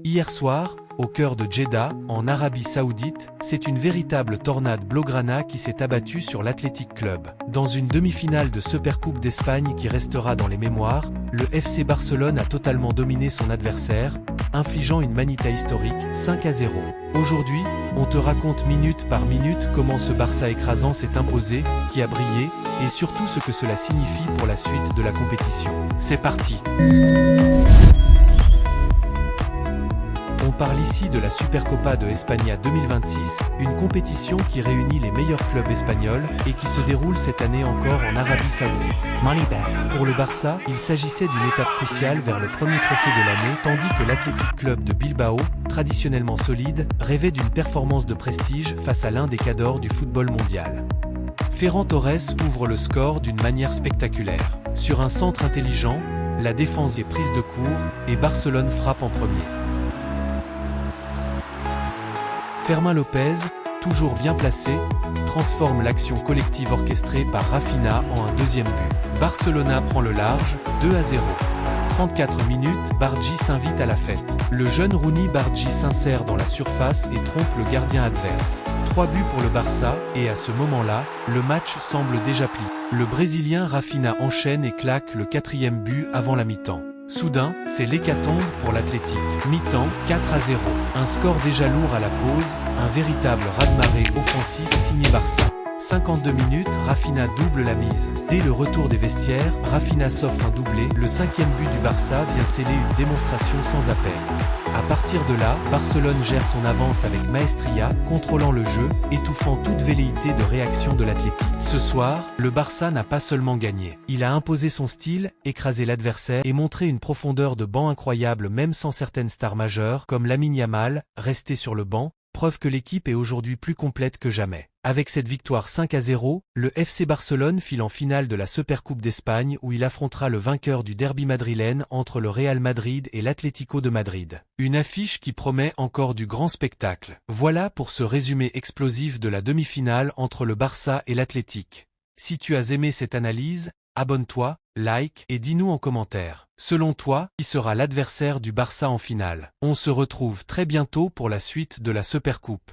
Hier soir, au cœur de Jeddah, en Arabie Saoudite, c'est une véritable tornade blaugrana qui s'est abattue sur l'Athletic Club. Dans une demi-finale de Supercoupe d'Espagne qui restera dans les mémoires, le FC Barcelone a totalement dominé son adversaire, infligeant une manita historique 5-0. Aujourd'hui, on te raconte minute par minute comment ce Barça écrasant s'est imposé, qui a brillé, et surtout ce que cela signifie pour la suite de la compétition. C'est parti! On parle ici de la Supercopa de España 2026, une compétition qui réunit les meilleurs clubs espagnols et qui se déroule cette année encore en Arabie Saoudite. Pour le Barça, il s'agissait d'une étape cruciale vers le premier trophée de l'année, tandis que l'Athletic Club de Bilbao, traditionnellement solide, rêvait d'une performance de prestige face à l'un des cadors du football mondial. Ferran Torres ouvre le score d'une manière spectaculaire. Sur un centre intelligent, la défense est prise de court et Barcelone frappe en premier. Fermin Lopez, toujours bien placé, transforme l'action collective orchestrée par Rafinha en un deuxième but. Barcelona prend le large, 2-0. 34 minutes, Bargi s'invite à la fête. Le jeune Rooney Bargi s'insère dans la surface et trompe le gardien adverse. 3 buts pour le Barça, et à ce moment-là, le match semble déjà plié. Le Brésilien Rafinha enchaîne et claque le 4e but avant la mi-temps. Soudain, c'est l'hécatombe pour l'Athletic. Mi-temps, 4-0. Un score déjà lourd à la pause, un véritable raz-de-marée offensif signé Barça. 52 minutes, Rafinha double la mise. Dès le retour des vestiaires, Rafinha s'offre un doublé. Le 5e but du Barça vient sceller une démonstration sans appel. À partir de là, Barcelone gère son avance avec maestria, contrôlant le jeu, étouffant toute velléité de réaction de l'Athletic. Ce soir, le Barça n'a pas seulement gagné. Il a imposé son style, écrasé l'adversaire et montré une profondeur de banc incroyable même sans certaines stars majeures, comme Lamine Yamal, resté sur le banc, preuve que l'équipe est aujourd'hui plus complète que jamais. Avec cette victoire 5-0, le FC Barcelone file en finale de la Supercoupe d'Espagne où il affrontera le vainqueur du derby madrilène entre le Real Madrid et l'Atlético de Madrid. Une affiche qui promet encore du grand spectacle. Voilà pour ce résumé explosif de la demi-finale entre le Barça et l'Athletic. Si tu as aimé cette analyse, abonne-toi, like et dis-nous en commentaire. Selon toi, qui sera l'adversaire du Barça en finale? On se retrouve très bientôt pour la suite de la Supercoupe.